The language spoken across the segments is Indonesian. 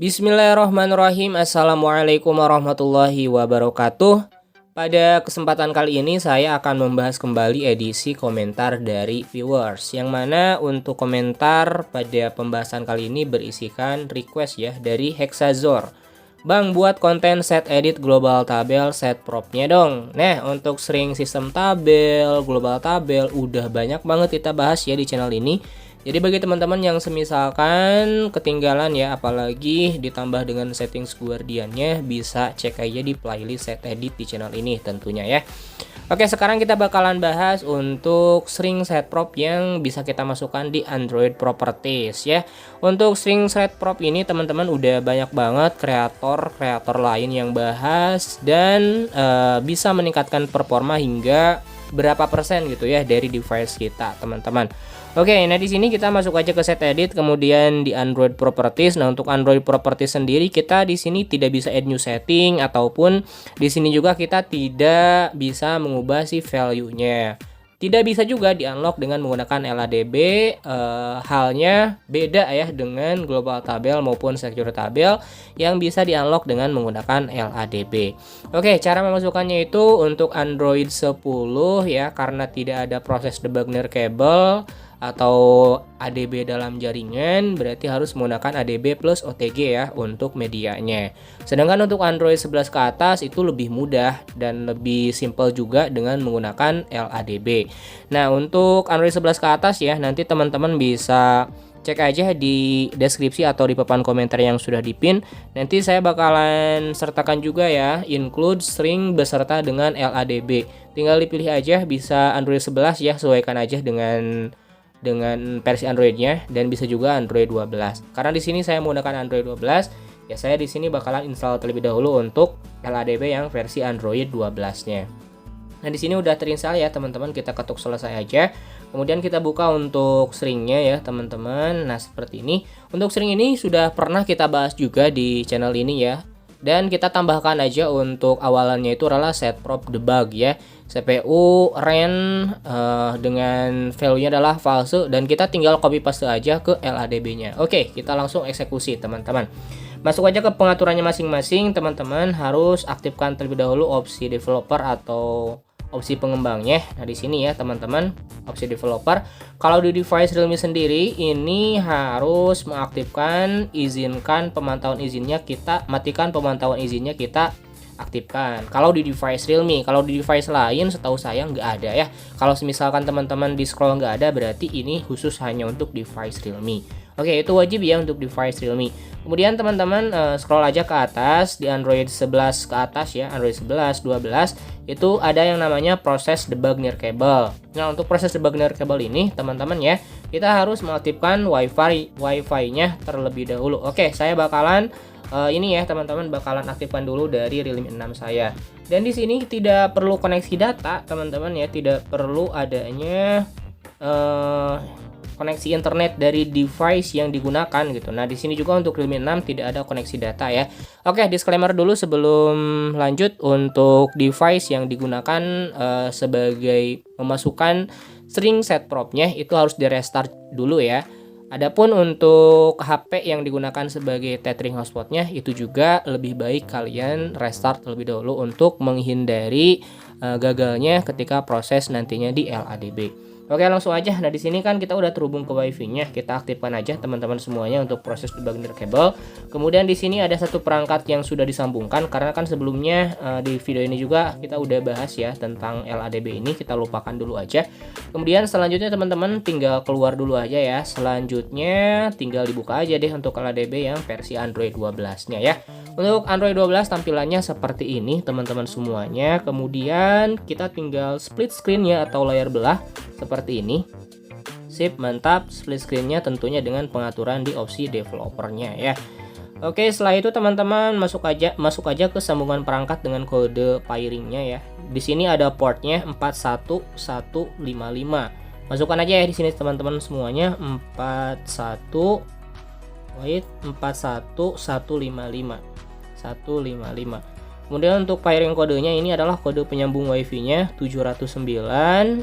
Bismillahirrahmanirrahim. Assalamualaikum warahmatullahi wabarakatuh. Pada kesempatan kali ini saya akan membahas kembali edisi komentar dari viewers, yang mana untuk komentar pada pembahasan kali ini berisikan request ya dari Hexazor. Bang, buat konten set edit global tabel set propnya dong. Nah, untuk string sistem tabel, global tabel udah banyak banget kita bahas ya di channel ini. Jadi bagi teman-teman yang semisalkan ketinggalan ya, apalagi ditambah dengan settings Guardiannya, bisa cek aja di playlist set edit di channel ini tentunya ya. Oke, sekarang kita bakalan bahas untuk string set prop yang bisa kita masukkan di Android Properties ya. Untuk string set prop ini teman-teman udah banyak banget kreator lain yang bahas dan bisa meningkatkan performa hingga berapa persen gitu ya dari device kita teman-teman. Oke, nah di sini kita masuk aja ke set edit, kemudian di Android Properties. Nah, untuk Android Properties sendiri kita di sini tidak bisa add new setting, ataupun di sini juga kita tidak bisa mengubah si value-nya. Tidak bisa juga di-unlock dengan menggunakan LADB. Halnya beda ya dengan global tabel maupun secure tabel yang bisa di-unlock dengan menggunakan LADB. Oke, cara memasukkannya itu untuk Android 10 ya, karena tidak ada proses debug near cable atau ADB dalam jaringan, berarti harus menggunakan ADB plus OTG ya untuk medianya. Sedangkan untuk Android 11 ke atas itu lebih mudah dan lebih simple juga dengan menggunakan LADB. Nah, untuk Android 11 ke atas ya, nanti teman-teman bisa cek aja di deskripsi atau di papan komentar yang sudah dipin. Nanti saya bakalan sertakan juga ya, include string beserta dengan LADB. Tinggal dipilih aja, bisa Android 11 ya, sesuaikan aja dengan versi Androidnya, dan bisa juga Android 12. Karena di sini saya menggunakan Android 12, ya saya di sini bakalan install terlebih dahulu untuk LADB yang versi Android 12-nya. Nah, di sini udah terinstall ya, teman-teman. Kita ketuk selesai aja. Kemudian kita buka untuk stringnya ya, teman-teman. Nah, seperti ini. Untuk string ini sudah pernah kita bahas juga di channel ini ya. Dan kita tambahkan aja untuk awalannya itu adalah set prop debug ya. CPU ren dengan value-nya adalah false, dan kita tinggal copy paste aja ke LADB-nya. Oke, kita langsung eksekusi teman-teman. Masuk aja ke pengaturannya masing-masing, teman-teman harus aktifkan terlebih dahulu opsi developer atau opsi pengembangnya. Nah, di sini ya teman-teman, opsi developer. Kalau di device Realme sendiri ini harus mengaktifkan izinkan pemantauan izinnya, kita matikan pemantauan izinnya, kita aktifkan. Kalau di device Realme, kalau di device lain setahu saya nggak ada ya. Kalau misalkan teman-teman di scroll nggak ada, berarti ini khusus hanya untuk device Realme. Oke, itu wajib ya untuk device Realme. Kemudian teman-teman scroll aja ke atas, di Android 11 ke atas ya, Android 11, 12 itu ada yang namanya proses debug near cable. Nah, untuk proses debug near cable ini teman-teman ya, kita harus mengaktifkan wifi-nya terlebih dahulu. Oke, saya bakalan ini ya teman-teman, bakalan aktifkan dulu dari Realme 6 saya. Dan di sini tidak perlu koneksi data teman-teman ya, tidak perlu adanya koneksi internet dari device yang digunakan gitu. Nah, di sini juga untuk Realme 6 tidak ada koneksi data ya. Oke, disclaimer dulu sebelum lanjut. Untuk device yang digunakan sebagai memasukkan string set propnya itu harus di restart dulu ya. Adapun untuk HP yang digunakan sebagai tethering hotspotnya itu juga lebih baik kalian restart terlebih dahulu untuk menghindari gagalnya ketika proses nantinya di LADB. Oke, langsung aja. Nah, di sini kan kita udah terhubung ke wifi-nya. Kita aktifkan aja teman-teman semuanya untuk proses debug near cable. Kemudian di sini ada satu perangkat yang sudah disambungkan, karena kan sebelumnya di video ini juga kita udah bahas ya tentang LADB ini, kita lupakan dulu aja. Kemudian selanjutnya teman-teman tinggal keluar dulu aja ya. Selanjutnya tinggal dibuka aja deh untuk LADB yang versi Android 12-nya ya. Untuk Android 12 tampilannya seperti ini teman-teman semuanya. Kemudian kita tinggal split screen-nya atau layar belah seperti ini. Sip, mantap. Split screen-nya tentunya dengan pengaturan di opsi developernya ya. Oke, setelah itu teman-teman masuk aja ke sambungan perangkat dengan kode pairing-nya ya. Di sini ada portnya 41155. Masukkan aja ya di sini teman-teman semuanya 41155. Kemudian untuk pairing kodenya ini adalah kode penyambung wifi-nya 709.214.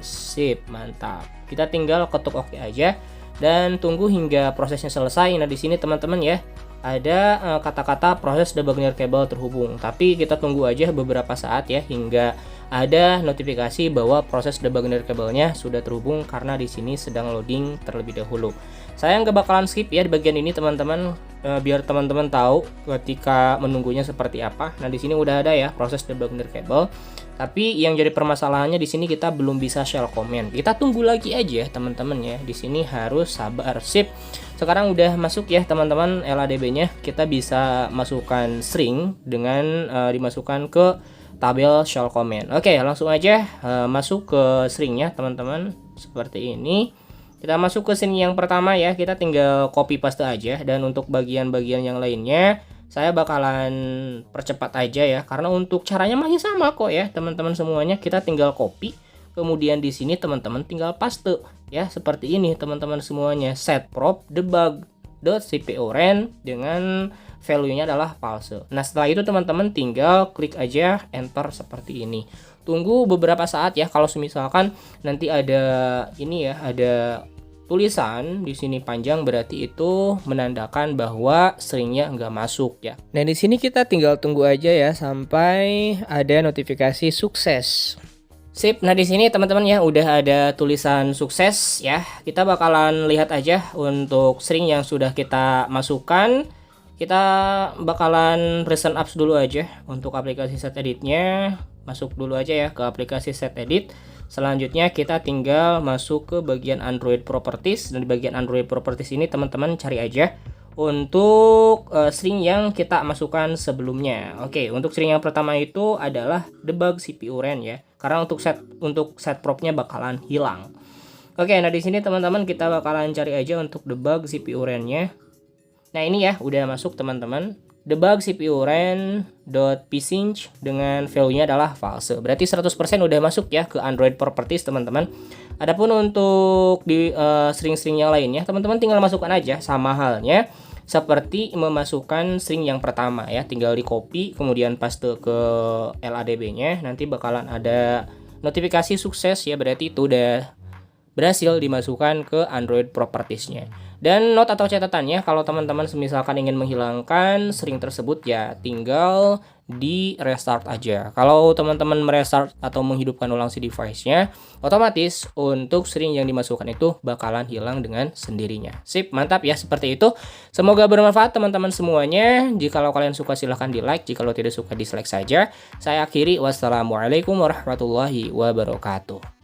Sip, mantap. Kita tinggal ketuk oke aja. dan tunggu hingga prosesnya selesai. Nah, di sini teman-teman ya, ada kata-kata proses debug nirkabel terhubung. Tapi kita tunggu aja beberapa saat ya hingga ada notifikasi bahwa proses debug nirkabelnya sudah terhubung, karena di sini sedang loading terlebih dahulu. Saya nggak bakalan skip ya di bagian ini teman-teman, biar teman-teman tahu ketika menunggunya seperti apa. Nah, di sini udah ada ya proses debug nirkabel. Tapi yang jadi permasalahannya di sini kita belum bisa shell comment. Kita tunggu lagi aja teman-teman ya. Di sini harus sabar. Sip. Sekarang udah masuk ya teman-teman LADB-nya. Kita bisa masukkan string dengan dimasukkan ke tabel shell comment. Oke, langsung aja masuk ke stringnya teman-teman. Seperti ini. Kita masuk ke string yang pertama ya. Kita tinggal copy paste aja. Dan untuk bagian-bagian yang lainnya saya bakalan percepat aja ya, karena untuk caranya masih sama kok ya teman-teman semuanya. Kita tinggal copy, kemudian di sini teman-teman tinggal paste ya, seperti ini teman-teman semuanya. Set prop debug.cporen dengan value-nya adalah false. Nah, setelah itu teman-teman tinggal klik aja enter seperti ini. Tunggu beberapa saat ya. Kalau misalkan nanti ada ini ya, ada tulisan di sini panjang, berarti itu menandakan bahwa stringnya nggak masuk ya. Nah, di sini kita tinggal tunggu aja ya sampai ada notifikasi sukses. Sip. Nah, di sini teman-teman ya udah ada tulisan sukses ya. Kita bakalan lihat aja untuk string yang sudah kita masukkan. Kita bakalan recent apps dulu aja untuk aplikasi set editnya. Masuk dulu aja ya ke aplikasi set edit. Selanjutnya kita tinggal masuk ke bagian Android Properties, dan di bagian Android Properties ini teman-teman cari aja untuk string yang kita masukkan sebelumnya. Oke, untuk string yang pertama itu adalah debug CPU ren ya. Karena untuk set propnya bakalan hilang. Oke, nah di sini teman-teman kita bakalan cari aja untuk debug CPU ren-nya. Nah, ini ya udah masuk teman-teman. Debug CPU ren.psync dengan value-nya adalah false. Berarti 100% udah masuk ya ke Android Properties teman-teman. Adapun untuk di string-string yang lainnya, teman-teman tinggal masukkan aja sama halnya seperti memasukkan string yang pertama ya. Tinggal di copy kemudian paste ke LADB-nya. Nanti bakalan ada notifikasi sukses ya, berarti itu udah berhasil dimasukkan ke Android Properties-nya. Dan note atau catatannya, kalau teman-teman misalkan ingin menghilangkan string tersebut ya tinggal di restart aja. Kalau teman-teman merestart atau menghidupkan ulang si device-nya, otomatis untuk string yang dimasukkan itu bakalan hilang dengan sendirinya. Sip, mantap ya, seperti itu. Semoga bermanfaat teman-teman semuanya. Jikalau kalian suka silahkan di like, jikalau tidak suka dislike saja. Saya akhiri, wassalamualaikum warahmatullahi wabarakatuh.